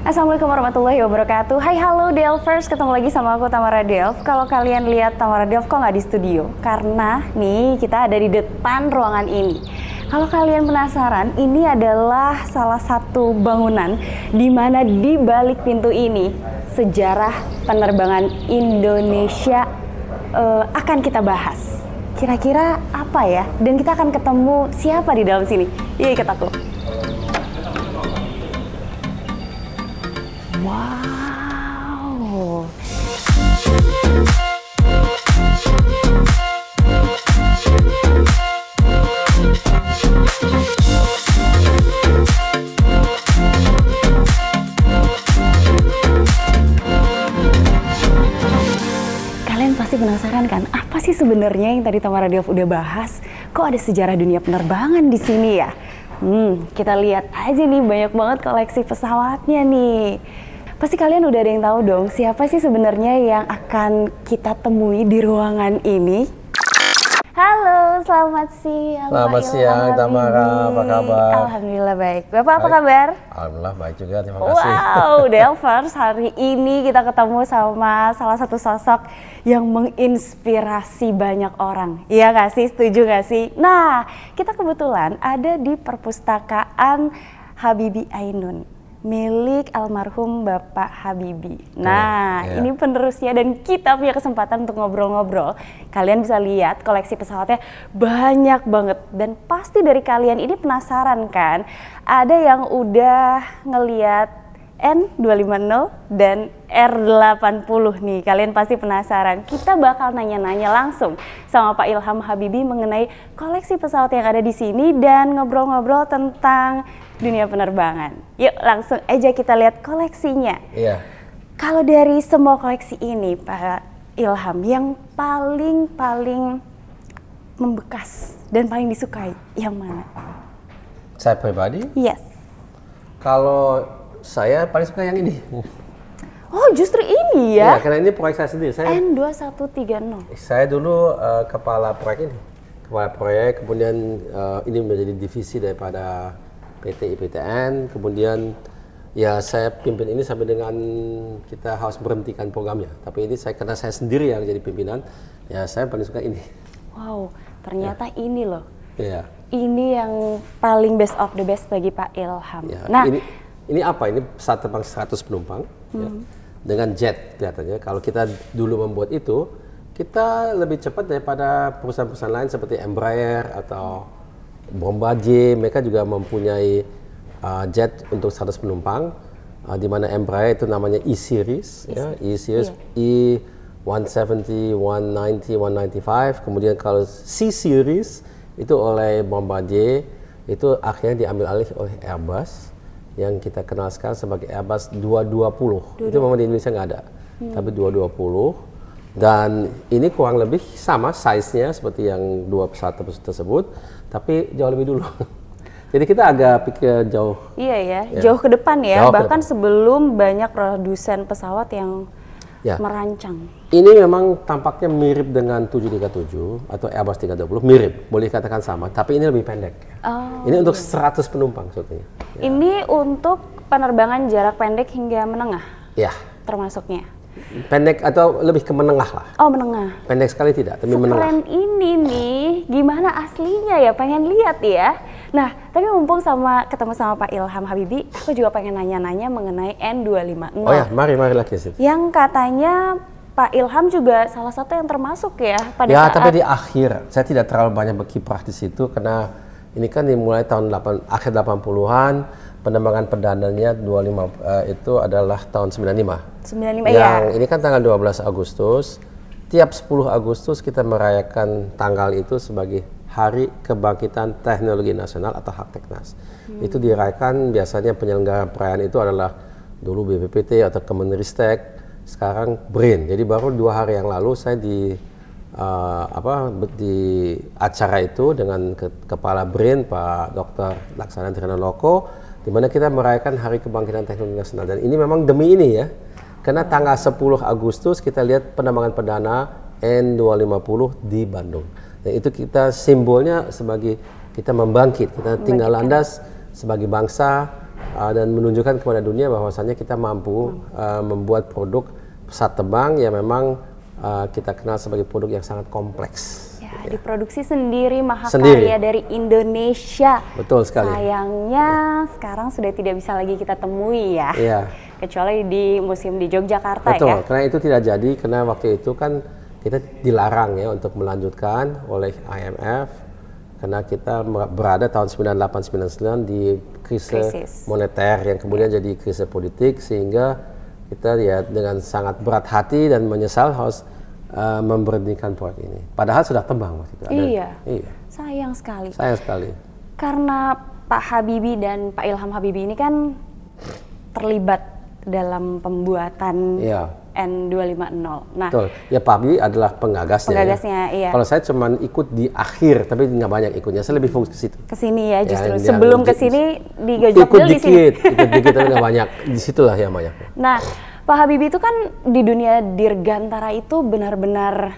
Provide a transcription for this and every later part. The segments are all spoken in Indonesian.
Assalamualaikum warahmatullahi wabarakatuh. Hai, halo Delvers, ketemu lagi sama aku Tamara Delv. Kalau kalian lihat Tamara Delv kok nggak di studio? Karena nih kita ada di depan ruangan ini. Kalau kalian penasaran, ini adalah salah satu bangunan di mana di balik pintu ini sejarah penerbangan Indonesia akan kita bahas. Kira-kira apa ya? Dan kita akan ketemu siapa di dalam sini? Yuk ikut aku. Wow. Kalian pasti penasaran kan, apa sih sebenarnya yang tadi Tamara Delv udah bahas? Kok ada sejarah dunia penerbangan di sini ya? Kita lihat aja nih, banyak banget koleksi pesawatnya nih. Pasti kalian udah ada yang tahu dong, siapa sih sebenarnya yang akan kita temui di ruangan ini? Halo, selamat siang. Selamat siang, Tamara. Apa kabar? Alhamdulillah baik. Bapak apa kabar? Alhamdulillah baik juga, terima kasih. Wow, Delvers, hari ini kita ketemu sama salah satu sosok yang menginspirasi banyak orang. Iya nggak sih? Setuju nggak sih? Nah, kita kebetulan ada di perpustakaan Habibie Ainun, milik almarhum Bapak Habibie. Nah, ini penerusnya dan kita punya kesempatan untuk ngobrol-ngobrol. Kalian bisa lihat koleksi pesawatnya banyak banget. Dan pasti dari kalian ini penasaran kan? Ada yang udah ngeliat N250 dan R80 nih. Kalian pasti penasaran. Kita bakal nanya-nanya langsung sama Pak Ilham Habibie mengenai koleksi pesawat yang ada di sini dan ngobrol-ngobrol tentang dunia penerbangan. Yuk langsung aja kita lihat koleksinya. Iya. Kalau dari semua koleksi ini Pak Ilham, yang paling membekas dan paling disukai yang mana? Saya pribadi? Yes. Kalau saya paling suka yang ini. Oh justru ini ya? Iya, karena ini proyek saya sendiri. Saya N2130. Saya dulu kepala proyek ini. Kepala proyek, kemudian ini menjadi divisi daripada PT IPTN, kemudian ya saya pimpin ini sampai dengan kita harus berhentikan programnya. Tapi ini karena saya sendiri yang jadi pimpinan, ya saya paling suka ini. Wow, ternyata ini loh. Iya. Ini yang paling best of the best bagi Pak Ilham. Ya, nah, ini apa? Ini pesawat terbang 100 penumpang ya, dengan jet kelihatannya. Kalau kita dulu membuat itu, kita lebih cepat daripada perusahaan-perusahaan lain seperti Embraer atau Bombardier. Mereka juga mempunyai jet untuk 100 penumpang, di mana Embraer itu namanya E-Series, ya, E-Series, E170, 190, 195. Kemudian kalau C-Series itu oleh Bombardier, itu akhirnya diambil alih oleh Airbus, yang kita kenal sekarang sebagai Airbus 220. Itu memang di Indonesia nggak ada, tapi 220. Dan ini kurang lebih sama size-nya seperti yang dua pesawat tersebut, tapi jauh lebih dulu. Jadi kita agak pikir jauh. Iya ya, jauh ke depan ya. Jauh bahkan sebelum banyak produsen pesawat yang merancang. Ini memang tampaknya mirip dengan 737 atau Airbus 320, mirip, boleh katakan sama, tapi ini lebih pendek. Ini untuk 100 penumpang sebetulnya. Ya. Ini untuk penerbangan jarak pendek hingga menengah. Ya. Termasuknya. Pendek atau lebih ke menengah lah. Oh menengah. Pendek sekali tidak, tapi menengah. Keren ini nih, gimana aslinya ya? Pengen lihat ya. Nah, tapi mumpung ketemu sama Pak Ilham Habibie, aku juga pengen nanya-nanya mengenai N250. Oh ya, mari lagi sih. Yang katanya Pak Ilham juga salah satu yang termasuk ya pada saat. Ya, tapi di akhir. Saya tidak terlalu banyak berkiprah di situ karena ini kan dimulai tahun akhir 80-an. Penerbangan perdananya 25 itu adalah tahun 95. 95 yang ini kan tanggal 12 Agustus. Tiap 10 Agustus kita merayakan tanggal itu sebagai Hari Kebangkitan Teknologi Nasional atau Hakteknas. Itu dirayakan biasanya penyelenggara perayaan itu adalah dulu BPPT atau Kemenristek, sekarang BRIN. Jadi baru 2 hari yang lalu saya di acara itu dengan Kepala BRIN Pak Dr. Laksana Trinoloko, di mana kita merayakan Hari Kebangkitan Teknologi Nasional. Dan ini memang demi ini ya, karena tanggal 10 Agustus kita lihat penerbangan perdana N250 di Bandung. Dan itu kita simbolnya sebagai kita membangkit, kita tinggal landas sebagai bangsa dan menunjukkan kepada dunia bahwasannya kita mampu membuat produk pesawat terbang yang memang kita kenal sebagai produk yang sangat kompleks. Ya, diproduksi sendiri, mahakarya dari Indonesia. Betul sekali. Sayangnya sekarang sudah tidak bisa lagi kita temui ya. Iya. Kecuali di museum di Yogyakarta. Betul, ya. karena itu tidak jadi karena waktu itu kan kita dilarang ya untuk melanjutkan oleh IMF karena kita berada tahun 98-99 di krisis moneter yang kemudian jadi krisis politik, sehingga kita ya dengan sangat berat hati dan menyesal harus memberhentikan proyek ini. Padahal sudah terbang waktu itu. Iya. Iya. Sayang sekali. Sayang sekali. Karena Pak Habibie dan Pak Ilham Habibie ini kan terlibat dalam pembuatan N250. Nah, betul. Ya, Pak Habibie adalah penggagasnya. Penggagasnya, iya. Kalau saya cuma ikut di akhir, tapi nggak banyak ikutnya. Saya lebih fokus ke situ. Kesini ya justru. Sebelum kesini digojok ikut dulu di sini. Ikut dikit tapi nggak banyak. Disitulah yang banyak. Nah, Pak Habibie itu kan di dunia dirgantara itu benar-benar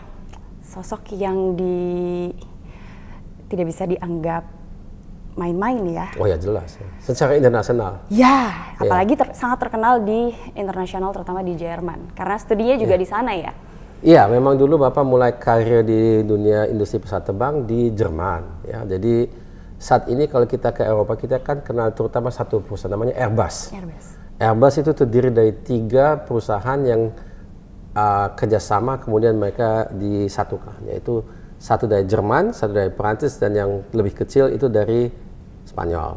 sosok yang tidak bisa dianggap main-main ya. Oh ya jelas, secara internasional. Ya, apalagi sangat terkenal di internasional, terutama di Jerman, karena studinya juga di sana ya. Iya, memang dulu Bapak mulai karir di dunia industri pesawat terbang di Jerman. Ya, jadi saat ini kalau kita ke Eropa, kita kan kenal terutama satu perusahaan namanya Airbus. Airbus itu terdiri dari 3 perusahaan yang kerjasama, kemudian mereka disatukan, yaitu satu dari Jerman, satu dari Perancis, dan yang lebih kecil itu dari Spanyol.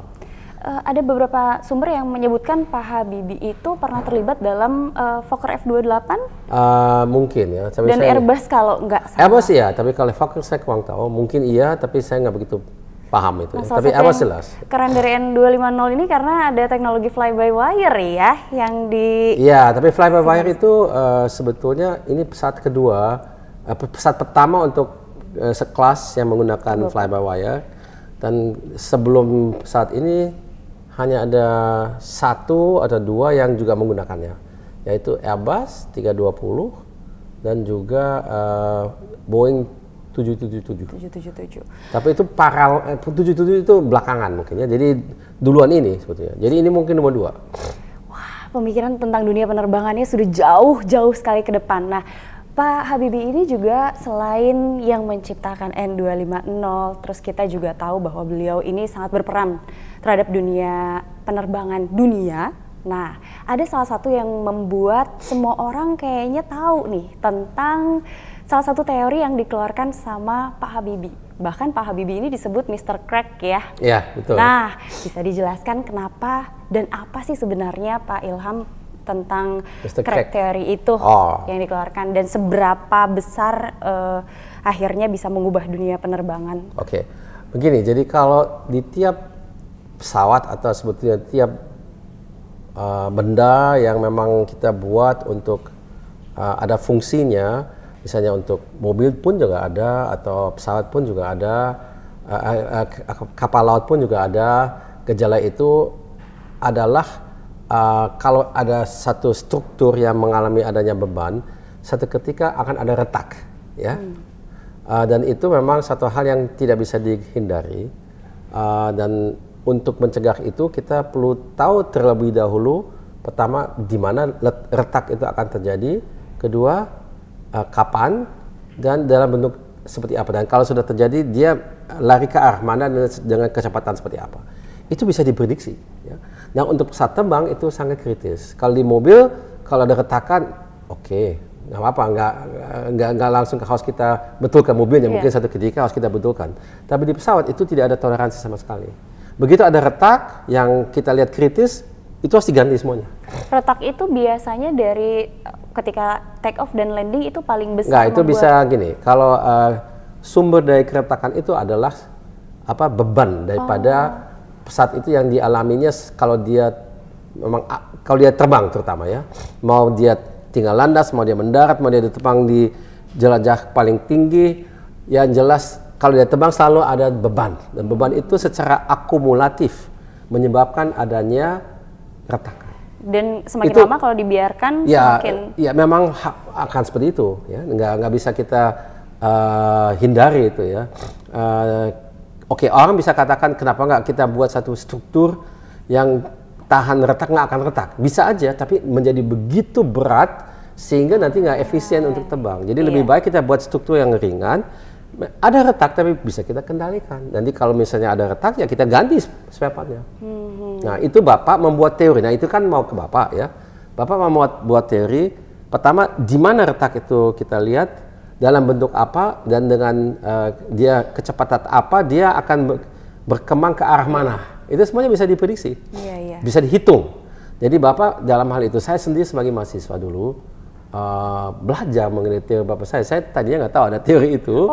Ada beberapa sumber yang menyebutkan Pak Habibie itu pernah terlibat dalam Fokker F28? Mungkin ya. Tapi dan Airbus kalau nggak salah. Airbus iya, tapi kalau Fokker saya kurang tahu. Mungkin iya, tapi saya nggak begitu paham itu. Nah, Tapi Airbus jelas. Keren dari N250 ini karena ada teknologi fly-by-wire ya, yang di... Iya, tapi fly-by-wire itu sebetulnya ini pesawat kedua, pesawat pertama untuk sekelas yang menggunakan fly-by-wire. Dan sebelum saat ini hanya ada 1 atau 2 yang juga menggunakannya, yaitu Airbus 320 dan juga Boeing 777. Tapi itu 777 itu belakangan mungkin ya. Jadi duluan ini sebetulnya. Jadi ini mungkin nomor 2. Wah, pemikiran tentang dunia penerbangannya sudah jauh-jauh sekali ke depan. Nah, Pak Habibie ini juga selain yang menciptakan N250, terus kita juga tahu bahwa beliau ini sangat berperan terhadap dunia penerbangan dunia. Nah, ada salah satu yang membuat semua orang kayaknya tahu nih tentang salah satu teori yang dikeluarkan sama Pak Habibie. Bahkan Pak Habibie ini disebut Mr. Crack ya. Iya, betul. Nah, bisa dijelaskan kenapa dan apa sih sebenarnya Pak Ilham tentang crack teori itu yang dikeluarkan dan seberapa besar akhirnya bisa mengubah dunia penerbangan? Oke, begini. Jadi kalau di tiap pesawat atau sebetulnya tiap benda yang memang kita buat untuk ada fungsinya, misalnya untuk mobil pun juga ada, atau pesawat pun juga ada, kapal laut pun juga ada. Gejala itu adalah kalau ada satu struktur yang mengalami adanya beban, satu ketika akan ada retak, ya. Dan itu memang satu hal yang tidak bisa dihindari. Dan untuk mencegah itu kita perlu tahu terlebih dahulu, pertama di mana retak itu akan terjadi, kedua kapan, dan dalam bentuk seperti apa. Dan kalau sudah terjadi, dia lari ke arah mana dengan kecepatan seperti apa. Itu bisa diprediksi. Ya. Nah, untuk pesawat terbang itu sangat kritis. Kalau di mobil, kalau ada retakan, oke, nggak apa-apa, nggak langsung harus kita betulkan mobilnya. Mungkin satu ketika harus kita betulkan. Tapi di pesawat itu tidak ada toleransi sama sekali. Begitu ada retak yang kita lihat kritis, itu harus diganti semuanya. Retak itu biasanya dari ketika take off dan landing itu paling besar. Nggak, itu bisa gini. Kalau sumber dari keretakan itu adalah beban daripada pesawat itu yang dialaminya kalau dia memang kalau dia terbang terutama ya, mau dia tinggal landas, mau dia mendarat, mau dia terbang di jelajah paling tinggi, yang jelas kalau dia terbang selalu ada beban, dan beban itu secara akumulatif menyebabkan adanya retakan. Dan semakin lama kalau dibiarkan semakin ya memang akan seperti itu ya, nggak bisa kita hindari itu ya. Oke, orang bisa katakan kenapa nggak kita buat satu struktur yang tahan retak, nggak akan retak. Bisa aja, tapi menjadi begitu berat sehingga nanti nggak efisien untuk tebang. Jadi lebih baik kita buat struktur yang ringan. Ada retak tapi bisa kita kendalikan. Nanti kalau misalnya ada retak ya kita ganti spare partnya. Nah itu Bapak membuat teori. Nah itu kan mau ke Bapak ya. Bapak mau buat teori. Pertama di mana retak itu kita lihat, dalam bentuk apa, dan dengan dia kecepatan apa dia akan berkembang ke arah mana. Itu semuanya bisa diprediksi, bisa dihitung. Jadi Bapak dalam hal itu, saya sendiri sebagai mahasiswa dulu belajar mengenai teori Bapak saya. Saya tadinya nggak tahu ada teori itu.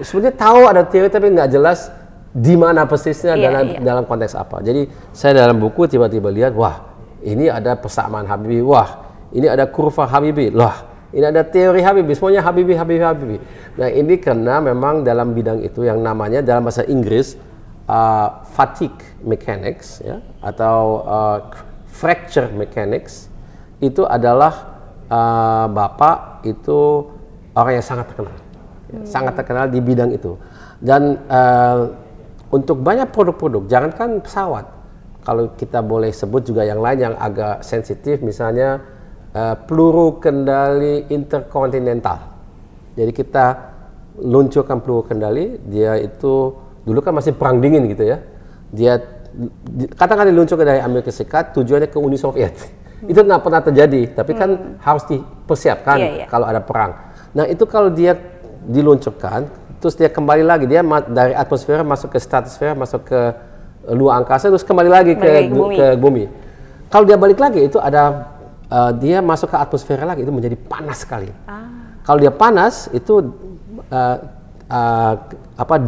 Sebenarnya tahu ada teori tapi nggak jelas di mana persisnya dalam konteks apa. Jadi saya dalam buku tiba-tiba lihat, wah ini ada persamaan Habibie, wah ini ada kurva Habibie, wah ini ada teori Habibie, semuanya Habibie. Nah ini karena memang dalam bidang itu yang namanya dalam bahasa Inggris fatigue mechanics ya, atau fracture mechanics, itu adalah Bapak itu orang yang sangat terkenal, sangat terkenal di bidang itu. Dan untuk banyak produk-produk, jangankan pesawat, kalau kita boleh sebut juga yang lain yang agak sensitif, misalnya peluru kendali interkontinental. Jadi kita luncurkan peluru kendali, dia itu dulu kan masih perang dingin gitu ya. Dia katakan diluncurkan dari Amerika Serikat, tujuannya ke Uni Soviet. Itu nggak pernah terjadi, tapi kan harus dipersiapkan kalau ada perang. Nah itu kalau dia diluncurkan, terus dia kembali lagi, dia dari atmosfer masuk ke stratosfer, masuk ke luar angkasa, terus kembali lagi ke bumi. Kalau dia balik lagi, itu ada dia masuk ke atmosfer lagi, itu menjadi panas sekali. Kalau dia panas, itu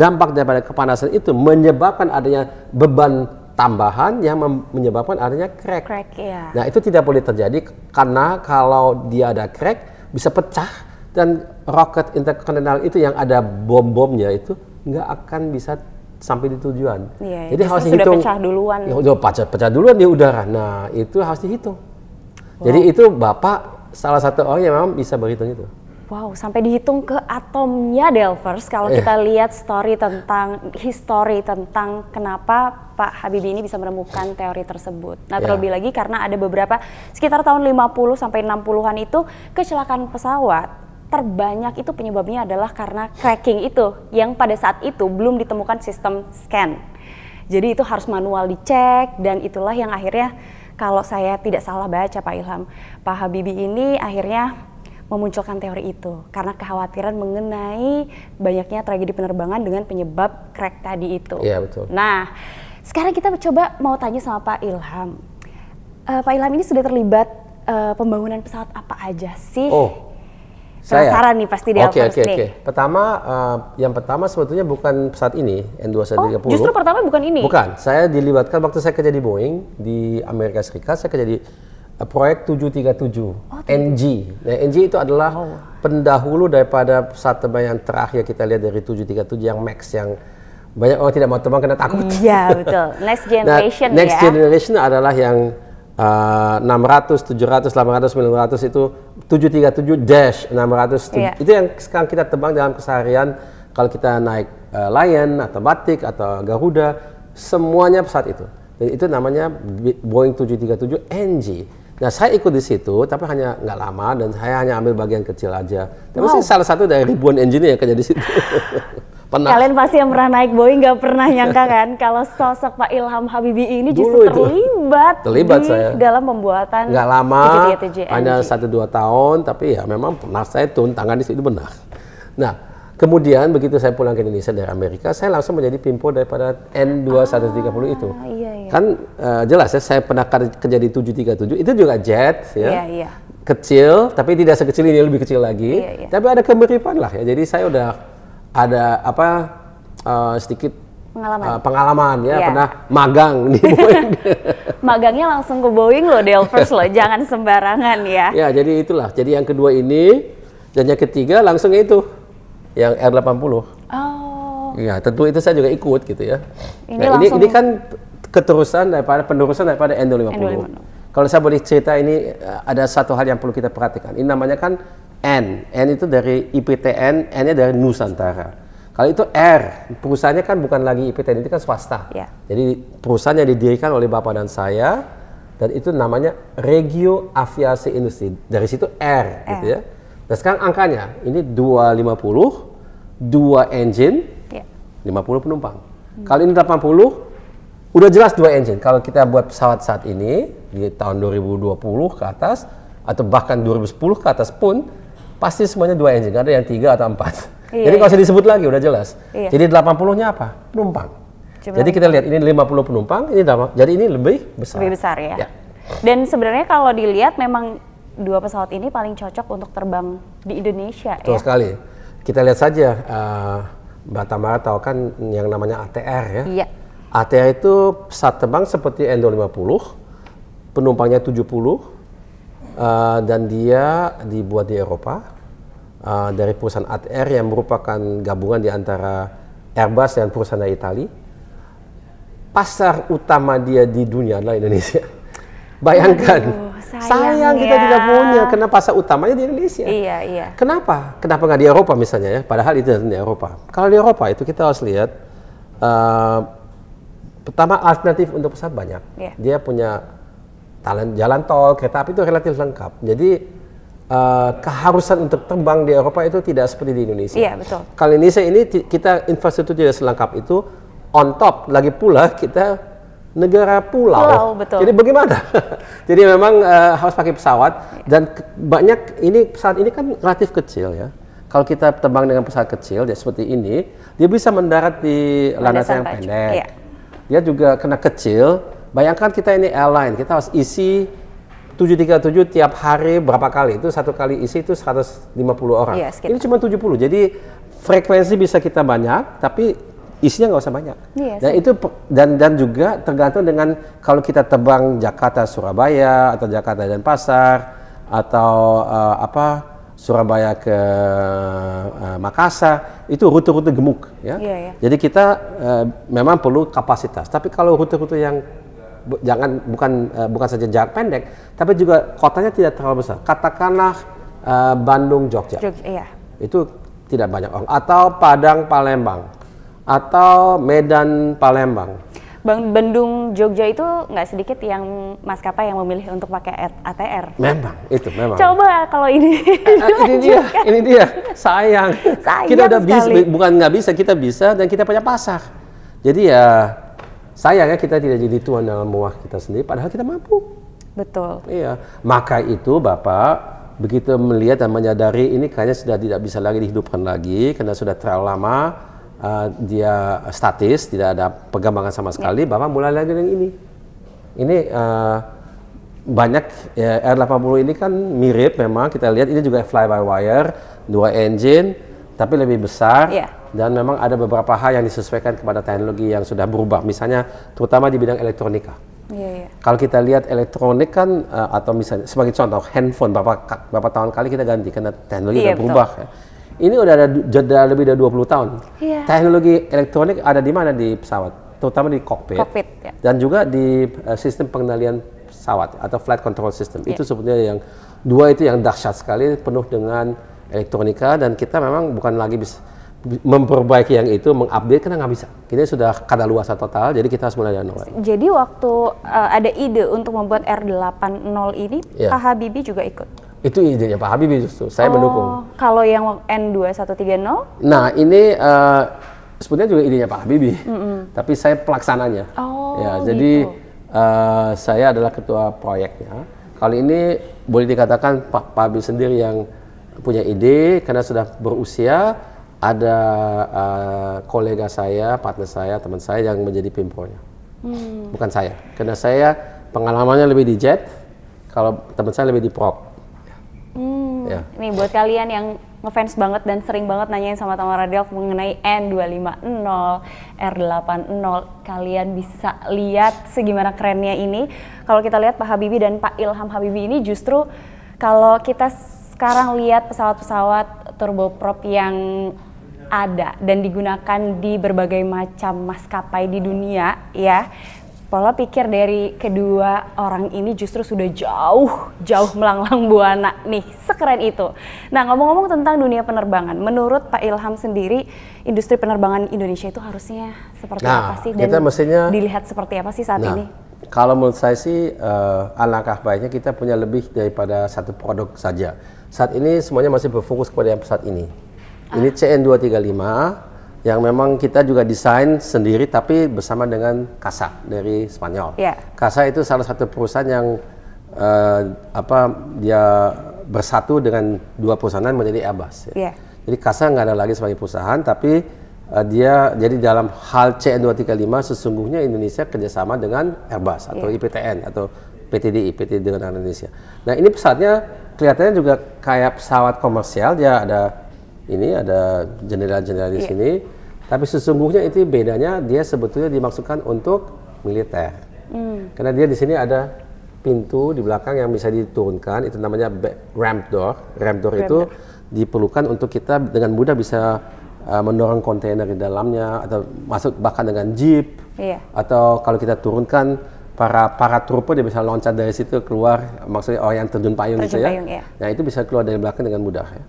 dampak daripada kepanasan itu menyebabkan adanya beban tambahan yang menyebabkan adanya crack. Nah itu tidak boleh terjadi, karena kalau dia ada crack bisa pecah, dan roket interkontinental itu yang ada bom-bomnya itu nggak akan bisa sampai di tujuan. Jadi harus dihitung. Sudah pecah duluan. Ya, pecah duluan di udara. Nah itu harus dihitung. Jadi itu Bapak salah satu orang yang memang bisa berhitung itu. Wow, sampai dihitung ke atomnya, Delvers. Kalau kita lihat history tentang kenapa Pak Habibie ini bisa menemukan teori tersebut. Nah, terlebih lagi karena ada beberapa sekitar tahun 50 sampai 60-an itu kecelakaan pesawat terbanyak itu penyebabnya adalah karena cracking itu yang pada saat itu belum ditemukan sistem scan. Jadi itu harus manual dicek, dan itulah yang akhirnya kalau saya tidak salah baca Pak Ilham, Pak Habibie ini akhirnya memunculkan teori itu karena kekhawatiran mengenai banyaknya tragedi penerbangan dengan penyebab crack tadi itu. Iya betul. Nah, sekarang kita coba mau tanya sama Pak Ilham. Pak Ilham ini sudah terlibat pembangunan pesawat apa aja sih? Penasaran nih pasti Delvers nih. Oke. Yang pertama sebetulnya bukan pesawat ini, N230. Justru pertama bukan ini? Bukan, saya dilibatkan waktu saya kerja di Boeing di Amerika Serikat, saya kerja di proyek 737 NG. Nah, NG itu adalah pendahulu daripada pesawat terbang yang terakhir kita lihat dari 737 yang Max, yang banyak orang tidak mau terbang karena takut. Iya betul, next generation nah, next generation adalah yang 600, 700, 800, 900 itu 737-600 itu yang sekarang kita terbang dalam keseharian. Kalau kita naik Lion atau Batik atau Garuda, semuanya pesawat itu. Dan itu namanya Boeing 737 NG. Nah saya ikut di situ, tapi hanya nggak lama, dan saya hanya ambil bagian kecil aja. Tapi saya salah satu dari ribuan engineer yang kerja di situ. Kalian pasti yang pernah naik Boeing nggak pernah nyangka kan kalau sosok Pak Ilham Habibie ini justru terlibat saya dalam pembuatan nggak lama, hanya 1-2 tahun, tapi ya memang pernah saya turun tangan di situ, benar. Nah kemudian begitu saya pulang ke Indonesia dari Amerika, saya langsung menjadi pimpo daripada N2130 itu. Kan jelas ya, saya pernah kerja di 737, itu juga jet ya. Kecil, tapi tidak sekecil ini, lebih kecil lagi. Tapi ada kemiripan lah ya. Jadi saya udah ada sedikit pengalaman ya, pernah magang di Boeing. Magangnya langsung ke Boeing loh, Delvers loh, jangan sembarangan ya. Ya, jadi itulah. Jadi yang kedua ini, dan yang ketiga langsung itu, yang R80. Ya, tentu itu saya juga ikut gitu ya. Ini kan penerusan daripada N250. Kalau saya boleh cerita, ini ada satu hal yang perlu kita perhatikan. Ini namanya kan N itu dari IPTN, N-nya dari Nusantara. Kalau itu Air, perusahaannya kan bukan lagi IPTN, itu kan swasta. Ya. Jadi perusahaan yang didirikan oleh Bapak dan saya, dan itu namanya Regio Aviasi Industri. Dari situ Air, gitu ya. Dan sekarang angkanya, ini 250, 2 engine, 50 penumpang. Kalau ini 80, udah jelas 2 engine. Kalau kita buat pesawat saat ini, di tahun 2020 ke atas, atau bahkan 2010 ke atas pun, pasti semuanya 2 engine, nggak ada yang 3 atau 4. Jadi kalau usah disebut lagi, udah jelas. Jadi 80-nya apa? Penumpang. Jadi kita lihat ini 50 penumpang, ini jadi ini lebih besar. Lebih besar ya. Dan sebenarnya kalau dilihat memang 2 pesawat ini paling cocok untuk terbang di Indonesia. Betul sekali. Kita lihat saja, Mbak Tamara tahu kan yang namanya ATR ya. Iya. ATR itu pesawat terbang seperti Endo 50, penumpangnya 70, dan dia dibuat di Eropa. Dari perusahaan ATR yang merupakan gabungan di antara Airbus dan perusahaan dari Italia. Pasar utama dia di dunia adalah Indonesia. Bayangkan, sayang kita tidak punya, karena pasar utamanya di Indonesia. Iya. Kenapa? Kenapa nggak di Eropa misalnya ya? Padahal itu di Eropa. Kalau di Eropa itu kita harus lihat, pertama alternatif untuk pesawat banyak. Dia punya jalan tol, kereta api itu relatif lengkap. Jadi keharusan untuk terbang di Eropa itu tidak seperti di Indonesia. Iya, betul. Kalau Indonesia ini kita infrastruktur tidak selengkap itu, on top lagi pula kita negara pulau. Betul. Jadi bagaimana? Jadi memang harus pakai pesawat, dan banyak ini pesawat ini kan relatif kecil ya. Kalau kita terbang dengan pesawat kecil ya seperti ini, dia bisa mendarat di landasan yang pendek. Iya. Dia juga kena kecil. Bayangkan kita ini airline, kita harus isi 737 tiap hari berapa kali? Itu satu kali isi itu 150 orang. Yes, ini cuma 70. Jadi frekuensi bisa kita banyak, tapi isinya nggak usah banyak. Yes. Dan itu dan juga tergantung dengan kalau kita terbang Jakarta Surabaya atau Jakarta Denpasar atau Surabaya ke Makassar, itu rute-rute gemuk ya. Jadi kita memang perlu kapasitas. Tapi kalau rute-rute yang bukan saja jarak pendek, tapi juga kotanya tidak terlalu besar. Katakanlah Bandung Jogja. Itu tidak banyak orang. Atau Padang Palembang, atau Medan Palembang. Bandung Jogja itu nggak sedikit yang maskapai yang memilih untuk pakai ATR. Memang. Coba kalau ini. ini dia. Sayang. Kita udah bisa, bukan nggak bisa, kita bisa dan kita punya pasar. Jadi ya sayangnya kita tidak jadi tuan dalam muah kita sendiri, padahal kita mampu. Betul. Iya. Maka itu Bapak begitu melihat dan menyadari ini kayaknya sudah tidak bisa lagi dihidupkan lagi karena sudah terlalu lama dia statis, tidak ada perkembangan sama sekali. Bapak mulai lagi dengan ini. Ini banyak R80 ini kan mirip memang, kita lihat ini juga fly by wire, 2 engine tapi lebih besar. Dan memang ada beberapa hal yang disesuaikan kepada teknologi yang sudah berubah, misalnya terutama di bidang elektronika. Kalau kita lihat elektronik kan, atau misalnya sebagai contoh handphone, berapa tahun kali kita ganti karena teknologi sudah berubah. Ya. Ini udah ada jeda lebih dari 20 tahun. Teknologi elektronik ada di mana di pesawat, terutama di kokpit dan juga di sistem pengendalian pesawat atau flight control system. Itu sebetulnya yang dua itu yang dahsyat sekali, penuh dengan elektronika, dan kita memang bukan lagi bisa memperbaiki yang itu, mengupdate karena nggak bisa. Kita sudah kadaluarsa total, jadi kita harus mulai dari nol. Jadi waktu ada ide untuk membuat R80 ini, Pak Habibie juga ikut? Itu idenya Pak Habibie justru, saya mendukung. Kalau yang N2130? Nah ini sebenarnya juga idenya Pak Habibie, tapi saya pelaksananya. Jadi saya adalah ketua proyeknya. Kali ini boleh dikatakan Pak Habibie sendiri yang punya ide, karena sudah berusia. Ada kolega saya, partner saya, teman saya yang menjadi pimpronya. Bukan saya, karena saya pengalamannya lebih di jet, kalau teman saya lebih di prop. Nih buat kalian yang ngefans banget dan sering banget nanyain sama Tamara Delf mengenai N250, R80, kalian bisa lihat segimana kerennya ini. Kalau kita lihat Pak Habibie dan Pak Ilham Habibie ini justru kalau kita sekarang lihat pesawat-pesawat turboprop yang ada dan digunakan di berbagai macam maskapai di dunia ya, Pola pikir dari kedua orang ini justru sudah jauh melanglang buana nih, sekeren itu. Nah, ngomong-ngomong tentang dunia penerbangan, menurut Pak Ilham sendiri, industri penerbangan Indonesia itu harusnya seperti apa sih? Dan kita mestinya dilihat seperti apa sih saat ini? Kalau menurut saya sih, alangkah baiknya kita punya lebih daripada satu produk saja. Saat ini semuanya masih berfokus kepada yang pesawat ini. Ini CN235, yang memang kita juga desain sendiri tapi bersama dengan CASA dari Spanyol. CASA itu salah satu perusahaan yang dia bersatu dengan dua perusahaan menjadi Airbus. Jadi CASA nggak ada lagi sebagai perusahaan, tapi dia jadi dalam hal CN235 sesungguhnya Indonesia kerjasama dengan Airbus atau IPTN atau PTDI, PT dengan Indonesia. Nah, ini pesawatnya kelihatannya juga kayak pesawat komersial, dia ada jendela-jendela di sini, tapi sesungguhnya itu bedanya dia sebetulnya dimaksudkan untuk militer. Karena dia di sini ada pintu di belakang yang bisa diturunkan, itu namanya ramp door. Ramp door itu diperlukan untuk kita dengan mudah bisa mendorong kontainer di dalamnya atau masuk bahkan dengan jeep. Atau kalau kita turunkan para trooper dia bisa loncat dari situ keluar, maksudnya orang yang terjun payung gitu ya. Nah, itu bisa keluar dari belakang dengan mudah ya.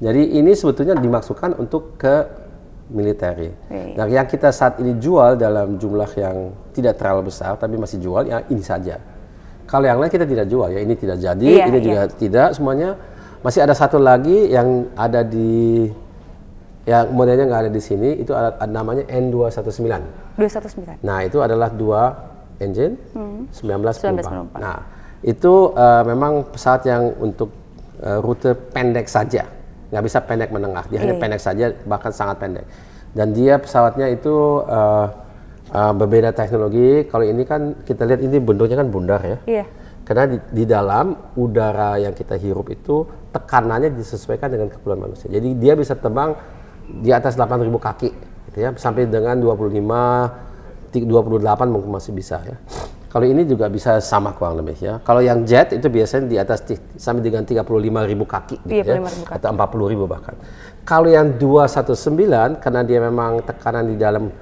Jadi ini sebetulnya dimaksudkan untuk ke militer. Nah, yang kita saat ini jual dalam jumlah yang tidak terlalu besar tapi masih jual ya ini saja. Kalau yang lain kita tidak jual ya, ini tidak jadi, ini juga tidak semuanya. Masih ada satu lagi yang ada di yang modelnya nggak ada di sini, itu ada namanya N219. 219. Nah, itu adalah dua engine 19 penumpang. Nah, itu memang pesawat yang untuk rute pendek saja, nggak bisa pendek menengah, dia hanya pendek saja, bahkan sangat pendek. Dan dia pesawatnya itu berbeda teknologi. Kalau ini kan kita lihat ini bentuknya kan bundar ya. Karena di dalam udara yang kita hirup itu tekanannya disesuaikan dengan kepulauan manusia. Jadi dia bisa terbang di atas 8.000 kaki, gitu ya, sampai dengan 28 mungkin masih bisa ya. Kalau ini juga bisa sama kurang lebih ya. Kalau yang jet itu biasanya di atas sampai dengan 35.000 kaki gitu ya, atau 40.000 bahkan. Kalau yang 219 karena dia memang tekanan di dalam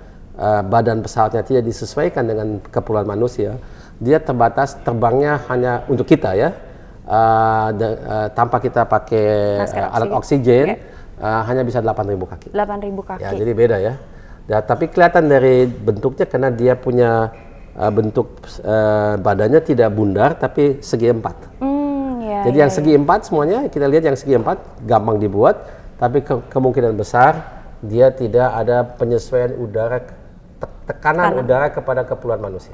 badan pesawatnya tidak disesuaikan dengan kepulauan manusia, dia terbatas terbangnya hanya untuk kita ya, tanpa kita pakai alat oksigen, hanya bisa 8.000 kaki. 8.000 kaki. Ya, jadi beda ya. Ya, tapi kelihatan dari bentuknya karena dia punya bentuk badannya tidak bundar tapi segi empat. Jadi yang segi empat semuanya kita lihat yang segi empat gampang dibuat, tapi kemungkinan besar dia tidak ada penyesuaian udara tekanan udara kepada kepulauan manusia.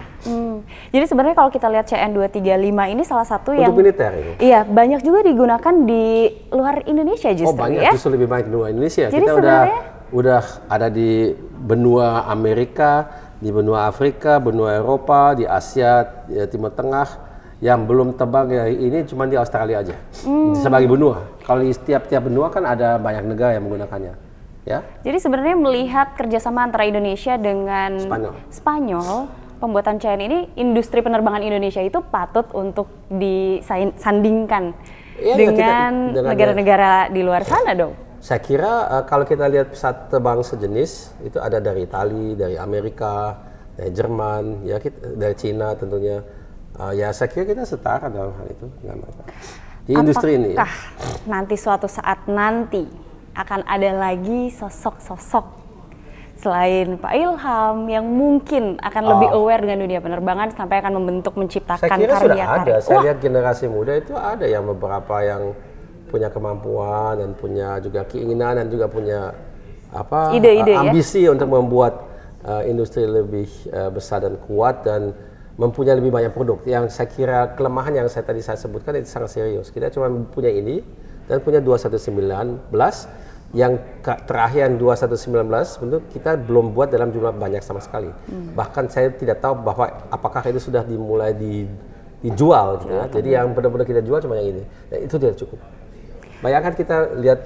Jadi sebenarnya kalau kita lihat CN235 ini salah satu untuk yang militer ini. Iya, banyak juga digunakan di luar Indonesia justru. Oh, banyak ya? Justru lebih banyak di luar Indonesia. Jadi kita udah ada di benua Amerika, di benua Afrika, benua Eropa, di Asia, di Timur Tengah. Yang belum terbang ya ini cuma di Australia aja. Sebagai benua. Kalau di tiap benua kan ada banyak negara yang menggunakannya. Ya. Jadi sebenarnya melihat kerjasama antara Indonesia dengan Spanyol, pembuatan CN ini, industri penerbangan Indonesia itu patut untuk disandingkan dengan negara-negara di luar sana dong. Saya kira kalau kita lihat pesawat terbang sejenis itu ada dari Italia, dari Amerika, dari Jerman, ya dari Cina tentunya. Ya saya kira kita setara dalam hal itu. Di industri ini. Apakah nanti suatu saat akan ada lagi sosok-sosok selain Pak Ilham yang mungkin akan lebih aware dengan dunia penerbangan sampai akan menciptakan karya-karya? Saya kira sudah ada. Saya lihat generasi muda itu ada yang beberapa yang punya kemampuan dan punya juga keinginan dan juga punya ambisi untuk membuat industri lebih besar dan kuat dan mempunyai lebih banyak produk. Yang saya kira kelemahan yang saya sebutkan itu sangat serius. Kita cuma punya ini dan punya 2119 yang terakhir yang 2119 bentuk kita belum buat dalam jumlah banyak sama sekali. Bahkan saya tidak tahu bahwa apakah itu sudah dimulai dijual gitu ya. Jadi yang benar-benar kita jual cuma yang ini. Dan itu tidak cukup. Bayangkan kita lihat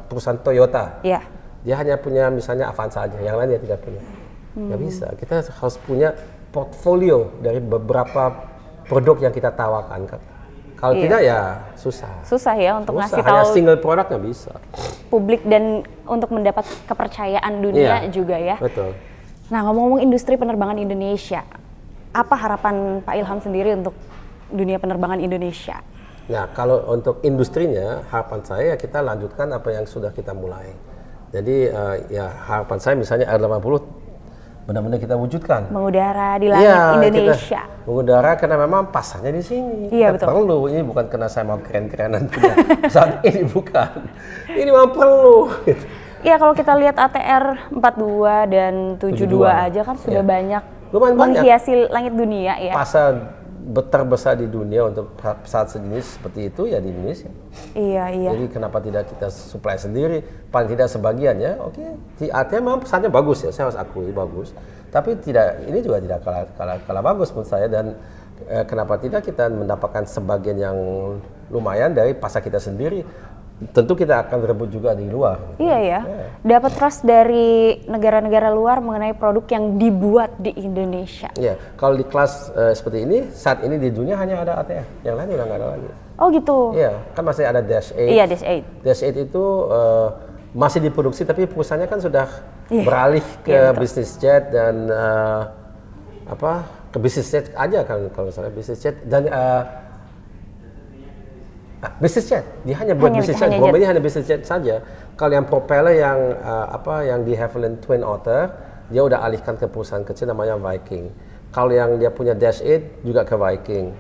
perusahaan Toyota, dia hanya punya misalnya Avanza aja, yang lain dia tidak punya. Nggak bisa, kita harus punya portfolio dari beberapa produk yang kita tawarkan. Kalau tidak ya susah. Susah ya untuk ngasih hanya tahu single produk nggak bisa. Publik dan untuk mendapat kepercayaan dunia juga ya. Betul. Nah, ngomong-ngomong industri penerbangan Indonesia, apa harapan Pak Ilham sendiri untuk dunia penerbangan Indonesia? Nah, kalau untuk industrinya, harapan saya ya kita lanjutkan apa yang sudah kita mulai. Jadi ya harapan saya misalnya R80 benar-benar kita wujudkan. Mengudara di langit Indonesia. Mengudara karena memang pasarnya di sini. Iya, kita betul. perlu. Ini bukan karena saya mau keren-kerenan punya saat ini, bukan. Ini memang perlu. Iya, kalau kita lihat ATR 42 dan 72 aja kan sudah banyak lumayan banyak menghiasi langit dunia ya. Pasar terbesar di dunia untuk pesawat sejenis seperti itu ya di Indonesia. Iya, iya. Jadi kenapa tidak kita supply sendiri? Paling tidak sebagian ya. Oke. Artinya memang pesawatnya bagus ya. Saya harus akui bagus. Tapi tidak, ini juga tidak kalah bagus menurut saya. Dan kenapa tidak kita mendapatkan sebagian yang lumayan dari pasar kita sendiri? Tentu kita akan rebut juga di luar. Iya ya. Dapat trust dari negara-negara luar mengenai produk yang dibuat di Indonesia. Iya. Kalau di kelas seperti ini, saat ini di dunia hanya ada ATR. Yang lain udah nggak ada lagi. Oh gitu. Iya. Kan masih ada Dash 8. Iya, Dash 8. Dash 8 itu masih diproduksi, tapi perusahaannya kan sudah beralih ke bisnis jet dan ke bisnis jet aja kan kalau misalnya bisnis jet dan bisnis jet, dia hanya buat bisnis jet. Bombanya hanya bisnis jet saja. Kalau yang propeller yang di Havilland Twin Otter, dia udah alihkan ke perusahaan kecil namanya Viking. Kalau yang dia punya Dash 8 juga ke Viking.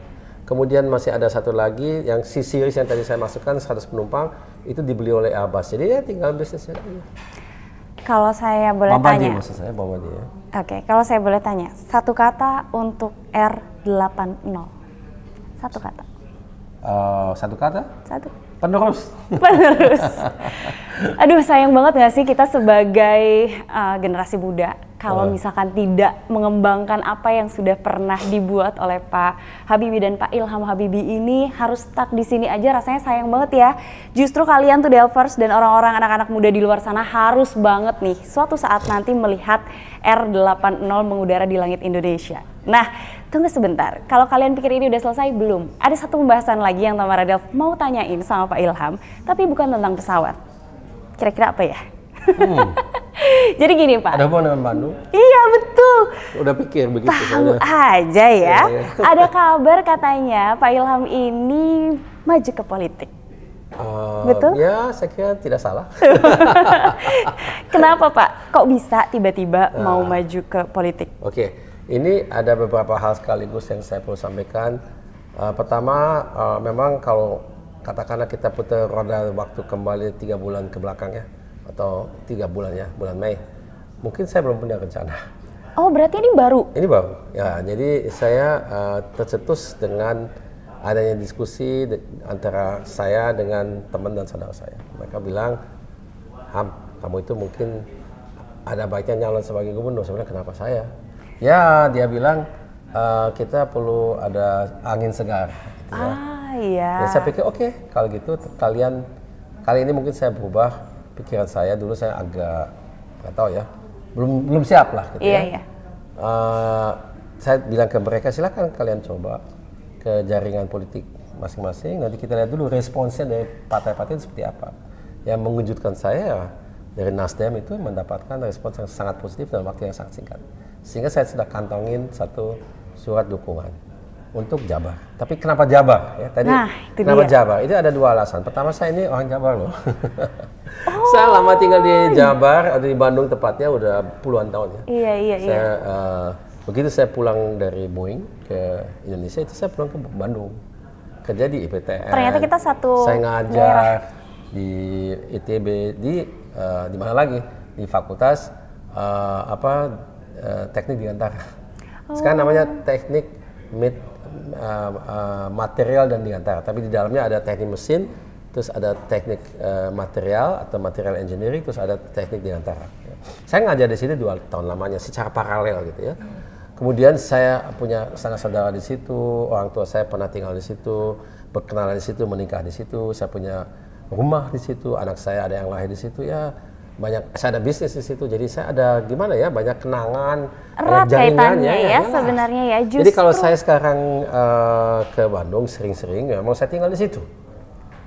Kemudian masih ada satu lagi yang C-Series yang tadi saya masukkan 100 penumpang itu dibeli oleh Airbus. Jadi ya tinggal bisnis jet aja. Kalau saya boleh Bombardier, tanya. maksud saya Bombardier. Oke, kalau saya boleh tanya, satu kata untuk R80. Satu kata. Satu kata? Satu. Penerus. Penerus. Aduh, sayang banget gak sih kita sebagai generasi muda kalau misalkan tidak mengembangkan apa yang sudah pernah dibuat oleh Pak Habibie dan Pak Ilham Habibie ini harus stuck di sini aja, rasanya sayang banget ya. Justru kalian tuh Delvers dan orang-orang anak-anak muda di luar sana harus banget nih suatu saat nanti melihat R80 mengudara di langit Indonesia. Nah, tunggu sebentar. Kalau kalian pikir ini udah selesai, belum. Ada satu pembahasan lagi yang Tamara Delv mau tanyain sama Pak Ilham, tapi bukan tentang pesawat. Kira-kira apa ya? Jadi gini Pak. Ada hubungan dengan Bandung? Iya betul. Udah pikir begitu. Tahu aja ya. Ada kabar katanya Pak Ilham ini maju ke politik. Betul? Ya, saya kira tidak salah. Kenapa Pak? Kok bisa tiba-tiba mau maju ke politik? Oke, ini ada beberapa hal sekaligus yang saya perlu sampaikan. Pertama, memang kalau katakanlah kita putar roda waktu kembali 3 bulan ke belakang ya, atau 3 bulan ya, bulan Mei, mungkin saya belum punya rencana. Oh, berarti ini baru? Ini baru, ya. Jadi saya tercetus dengan adanya diskusi antara saya dengan teman dan saudara saya. Mereka bilang, Ham, kamu itu mungkin ada baiknya nyalon sebagai gubernur. Sebenarnya kenapa saya? Ya, dia bilang kita perlu ada angin segar. Gitu ya. Iya. Ya, saya pikir oke, kalau gitu kali ini mungkin saya berubah pikiran saya. Dulu saya agak nggak tahu ya, belum siap lah. Gitu iya, ya. Iya. Saya bilang ke mereka silakan kalian coba ke jaringan politik masing-masing. Nanti kita lihat dulu responsnya dari partai-partai itu seperti apa. Yang mengejutkan saya dari Nasdem itu mendapatkan respons yang sangat positif dalam waktu yang sangat singkat. Sehingga saya sudah kantongin satu surat dukungan untuk Jabar. Tapi kenapa Jabar? Ya, tadi kenapa Jabar? Itu ada 2 alasan. Pertama, saya ini orang Jabar loh. Saya lama tinggal di Jabar atau di Bandung tepatnya udah puluhan tahun ya. Iya. Begitu saya pulang dari Boeing ke Indonesia itu saya pulang ke Bandung. Kerja di IPTN. Ternyata kita satu saya ngajar daerah. Di ITB di mana lagi? Di Fakultas Teknik Dirgantara. Sekarang namanya Teknik Material dan Dirgantara, tapi di dalamnya ada teknik mesin, terus ada teknik material atau material engineering, terus ada teknik Dirgantara. Saya ngajar di sini 2 tahun lamanya secara paralel gitu ya. Kemudian saya punya saudara di situ, orang tua saya pernah tinggal di situ, berkenalan di situ, menikah di situ, saya punya rumah di situ, anak saya ada yang lahir di situ ya. Banyak, saya ada bisnis di situ, jadi saya ada gimana ya, banyak kenangan, erat kaitannya ya sebenarnya ya. Justru. Jadi kalau saya sekarang ke Bandung sering-sering, memang saya tinggal di situ.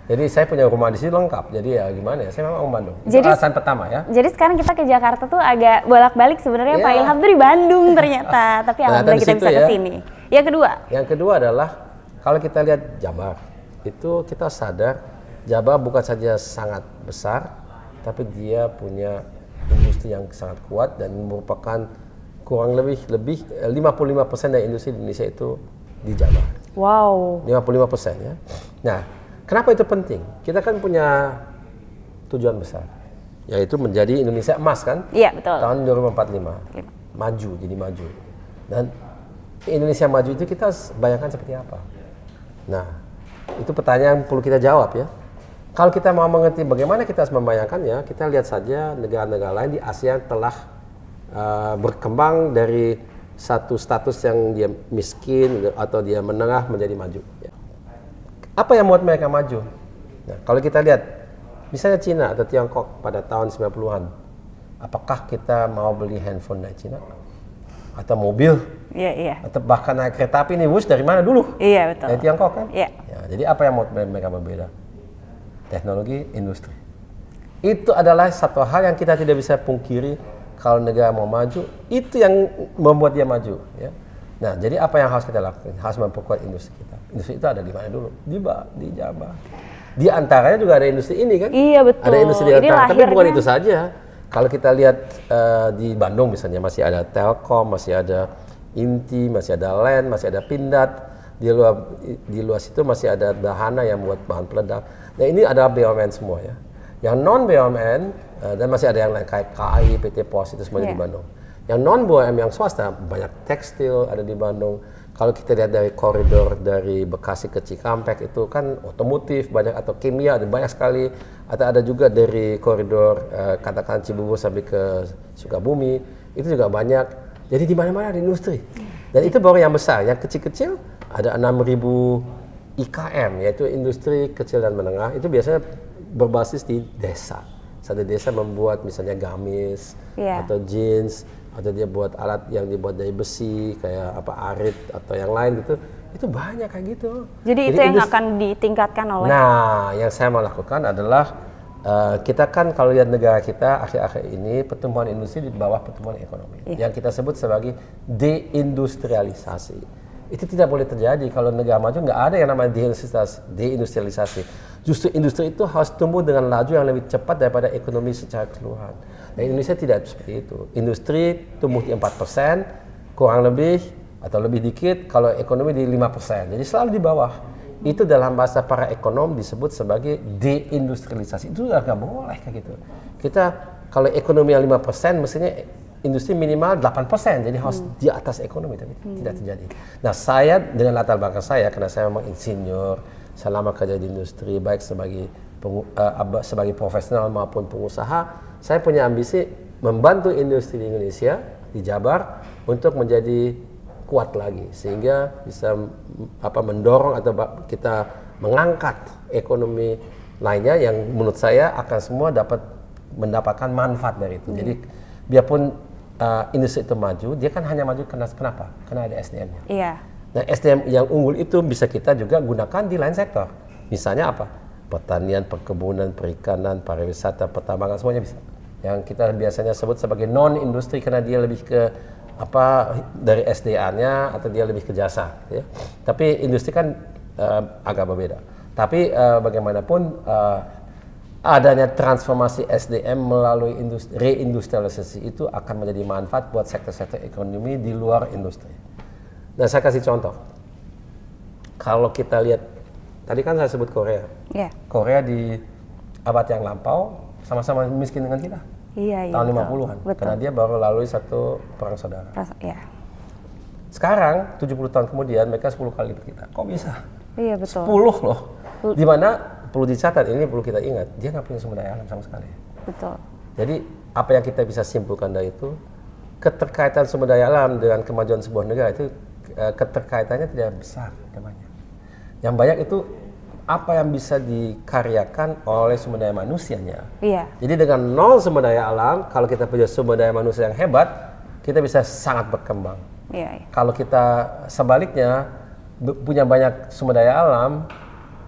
Jadi saya punya rumah di sini lengkap. Jadi ya gimana ya, saya memang orang Bandung. Itu Jadi alasan pertama ya. Jadi sekarang kita ke Jakarta tuh agak bolak-balik sebenarnya Pak Ilham tuh di Bandung ternyata. Tapi alhamdulillah kita bisa ke sini. Yang kedua? Yang kedua adalah kalau kita lihat Jabar, itu kita sadar Jabar bukan saja sangat besar, tapi dia punya industri yang sangat kuat dan merupakan kurang lebih 55% dari industri di Indonesia itu di Jabar. Wow. 55% ya. Nah, kenapa itu penting? Kita kan punya tujuan besar, yaitu menjadi Indonesia emas kan? Iya, betul. Tahun 2045. Maju, jadi maju. Dan Indonesia maju itu kita bayangkan seperti apa? Nah, itu pertanyaan yang perlu kita jawab ya. Kalau kita mau mengerti bagaimana kita harus membayangkannya, kita lihat saja negara-negara lain di Asia telah berkembang dari satu status yang dia miskin atau dia menengah menjadi maju. Ya. Apa yang membuat mereka maju? Nah, kalau kita lihat, misalnya Cina atau Tiongkok pada tahun 90-an, apakah kita mau beli handphone dari Cina? Atau mobil? Iya. Atau bahkan naik kereta api nih, dari mana dulu? Iya, betul. Dari Tiongkok kan? Iya. Ya, jadi apa yang membuat mereka berbeda? Teknologi, industri. Itu adalah satu hal yang kita tidak bisa pungkiri. Kalau negara mau maju, itu yang membuat dia maju. Ya. Nah, jadi apa yang harus kita lakukan? Harus memperkuat industri kita. Industri itu ada di mana dulu? Di Jabar. Di antaranya juga ada industri ini kan? Iya, betul. Ada industri di antara. Tapi bukan itu saja. Kalau kita lihat di Bandung misalnya masih ada Telkom, masih ada Inti, masih ada LAN, masih ada Pindad. Di luar situ masih ada Dahana yang buat bahan peledak. Nah, ini adalah BUMN semua ya. Yang non BUMN dan masih ada yang lain kayak KAI, PT Pos itu semuanya di Bandung. Yang non BUMN yang swasta banyak tekstil ada di Bandung. Kalau kita lihat dari koridor dari Bekasi ke Cikampek itu kan otomotif banyak atau kimia ada banyak sekali. Atau ada juga dari koridor katakan Cibubur sampai ke Sukabumi itu juga banyak. Jadi di mana-mana ada industri. Dan itu baru yang besar. Yang kecil-kecil ada 6.000 IKM yaitu industri kecil dan menengah itu biasanya berbasis di desa. Satu desa membuat misalnya gamis atau jeans atau dia buat alat yang dibuat dari besi kayak apa arit atau yang lain gitu. Itu banyak kayak gitu. Jadi itu yang akan ditingkatkan oleh. Nah, yang saya mau lakukan adalah kita kan kalau lihat negara kita akhir-akhir ini pertumbuhan industri di bawah pertumbuhan ekonomi. Yang kita sebut sebagai deindustrialisasi. Itu tidak boleh terjadi kalau negara maju nggak ada yang namanya deindustrialisasi. Justru industri itu harus tumbuh dengan laju yang lebih cepat daripada ekonomi secara keseluruhan. Nah, Indonesia tidak seperti itu. Industri tumbuh di 4%, kurang lebih atau lebih dikit kalau ekonomi di 5%. Jadi selalu di bawah. Itu dalam bahasa para ekonom disebut sebagai deindustrialisasi. Itu udah nggak boleh kayak gitu. Kita kalau ekonomi yang 5% mestinya industri minimal 8%, jadi harus di atas ekonomi, tapi tidak terjadi. Nah, saya dengan latar belakang saya, karena saya memang insinyur, saya lama kerja di industri, baik sebagai profesional maupun pengusaha, saya punya ambisi membantu industri di Indonesia, di Jabar, untuk menjadi kuat lagi, sehingga bisa mendorong atau kita mengangkat ekonomi lainnya yang menurut saya akan semua dapat mendapatkan manfaat dari itu. Jadi biarpun industri itu maju, dia kan hanya maju kenapa? Karena ada SDM-nya. Iya. Nah, SDM yang unggul itu bisa kita juga gunakan di lain sektor. Misalnya apa? Pertanian, perkebunan, perikanan, pariwisata, pertambangan, semuanya bisa. Yang kita biasanya sebut sebagai non-industri karena dia lebih ke dari SDA-nya atau dia lebih ke jasa. Ya. Tapi industri kan agak berbeda. Tapi bagaimanapun adanya transformasi SDM melalui reindustrialisasi itu akan menjadi manfaat buat sektor-sektor ekonomi di luar industri. Dan saya kasih contoh. Kalau kita lihat, tadi kan saya sebut Korea. Yeah. Korea di abad yang lampau sama-sama miskin dengan kita. Iya, tahun 50-an. Karena dia baru lalui satu perang saudara. Sekarang, 70 tahun kemudian, mereka 10 kali lipat kita. Kok bisa? Iya, betul. 10 loh. Dimana perlu dicatat, ini perlu kita ingat, dia nggak punya sumber daya alam sama sekali. Betul. Jadi apa yang kita bisa simpulkan dari itu, keterkaitan sumber daya alam dengan kemajuan sebuah negara itu keterkaitannya tidak besar namanya. Yang banyak itu apa yang bisa dikaryakan oleh sumber daya manusianya. Iya. Jadi dengan nol sumber daya alam, kalau kita punya sumber daya manusia yang hebat, kita bisa sangat berkembang. Iya. Kalau kita sebaliknya punya banyak sumber daya alam,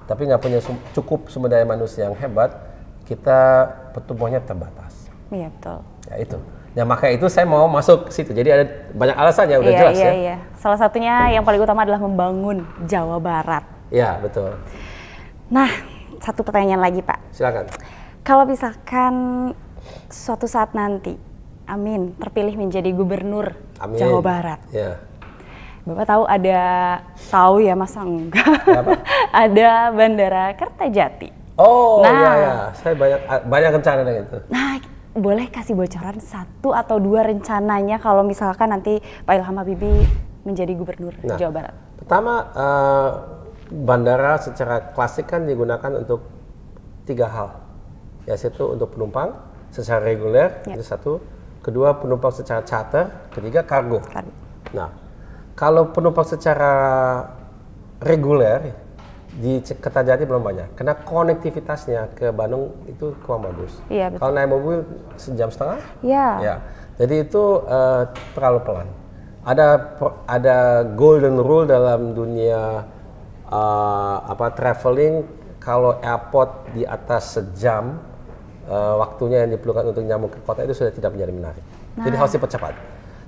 tapi nggak punya cukup sumber daya manusia yang hebat, kita pertumbuhannya terbatas. Iya betul. Ya itu. Ya maka itu saya mau masuk ke situ. Jadi ada banyak alasannya udah jelas ya. Iya. Salah satunya yang paling utama adalah membangun Jawa Barat. Iya betul. Nah, satu pertanyaan lagi Pak. Silakan. Kalau misalkan suatu saat nanti, amin, terpilih menjadi gubernur Jawa Barat. Ya. Bapak tahu ya masa enggak? Ada Bandara Kertajati. Oh iya, saya banyak rencana dengan itu. Nah, boleh kasih bocoran 1 atau 2 rencananya kalau misalkan nanti Pak Ilham Habibie menjadi gubernur Jawa Barat? Pertama, bandara secara klasik kan digunakan untuk 3 hal, yaitu untuk penumpang secara reguler, itu 1. Kedua, penumpang secara charter. Ketiga, kargo. Nah, kalau penumpang secara reguler di Kertajati belum banyak, karena konektivitasnya ke Bandung itu kurang bagus. Iya, betul. Kalau naik mobil sejam setengah, ya. Jadi itu terlalu pelan. Ada golden rule dalam dunia traveling, kalau airport di atas sejam waktunya yang diperlukan untuk nyambung ke kota itu sudah tidak menjadi menarik. Jadi harus dipercepat.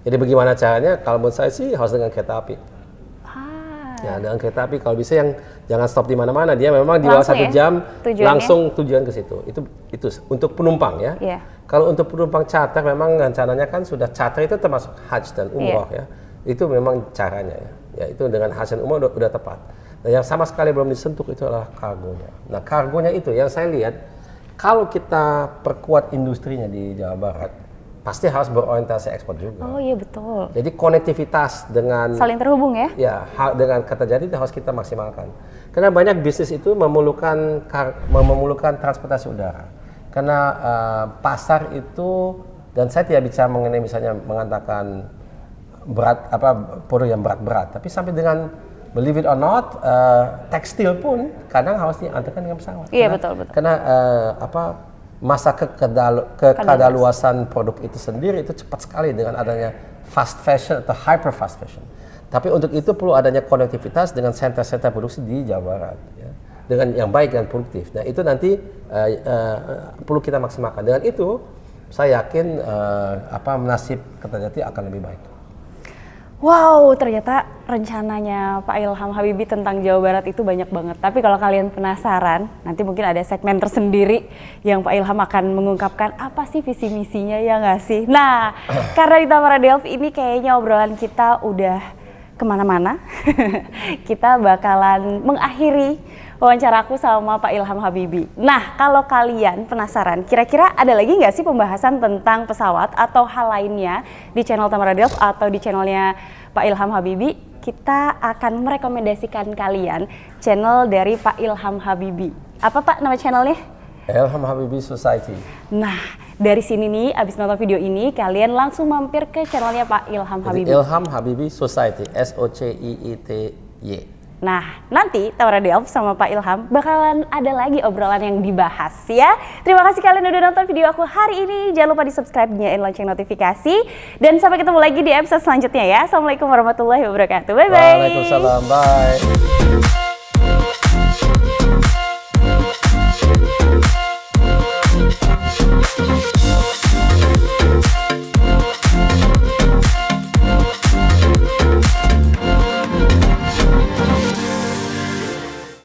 Jadi bagaimana caranya? Kalau menurut saya sih harus dengan kereta api. Ya, dengan kereta api kalau bisa yang jangan stop di mana-mana, dia memang di bawah 1 jam langsung tujuan ke situ. Itu untuk penumpang ya. Yeah. Kalau untuk penumpang charter memang rencananya kan sudah charter itu termasuk haji dan umroh ya. Itu memang caranya ya. Ya itu dengan haji dan umroh udah tepat. Nah, yang sama sekali belum disentuh itu adalah kargonya. Nah, kargonya itu yang saya lihat kalau kita perkuat industrinya di Jawa Barat, pasti harus berorientasi ekspor juga. Oh iya betul. Jadi konektivitas dengan saling terhubung ya? Ya, dengan Kertajati itu harus kita maksimalkan. Karena banyak bisnis itu memerlukan transportasi udara. Karena pasar itu, dan saya tidak bicara mengenai misalnya mengatakan produk yang berat-berat, tapi sampai dengan believe it or not, tekstil pun kadang harus diantarkan dengan pesawat. Iya betul. Karena masa kekadaluarsan produk itu sendiri itu cepat sekali dengan adanya fast fashion atau hyper fast fashion. Tapi untuk itu perlu adanya konektivitas dengan sentra-sentra produksi di Jawa Barat, ya, dengan yang baik dan produktif. Nah itu nanti perlu kita maksimalkan. Dengan itu saya yakin nasib Kertajati akan lebih baik. Wow, ternyata rencananya Pak Ilham Habibie tentang Jawa Barat itu banyak banget. Tapi kalau kalian penasaran, nanti mungkin ada segmen tersendiri yang Pak Ilham akan mengungkapkan apa sih visi misinya ya nggak sih? Nah, karena di Tamara Delf ini kayaknya obrolan kita udah kemana-mana. Kita bakalan mengakhiri wawancara aku sama Pak Ilham Habibie. Nah, kalau kalian penasaran, kira-kira ada lagi nggak sih pembahasan tentang pesawat atau hal lainnya di channel Tamara Delf atau di channelnya Pak Ilham Habibie? Kita akan merekomendasikan kalian channel dari Pak Ilham Habibie. Apa Pak nama channelnya? Ilham Habibie Society. Nah, dari sini nih, abis nonton video ini, kalian langsung mampir ke channelnya Pak Ilham Habibie. Ilham Habibie Society, SOCIETY. Nah, nanti Tamara Delf sama Pak Ilham bakalan ada lagi obrolan yang dibahas ya. Terima kasih kalian udah nonton video aku hari ini. Jangan lupa di subscribe, nyalain lonceng notifikasi. Dan sampai ketemu lagi di episode selanjutnya ya. Assalamualaikum warahmatullahi wabarakatuh. Bye-bye. Waalaikumsalam. Bye.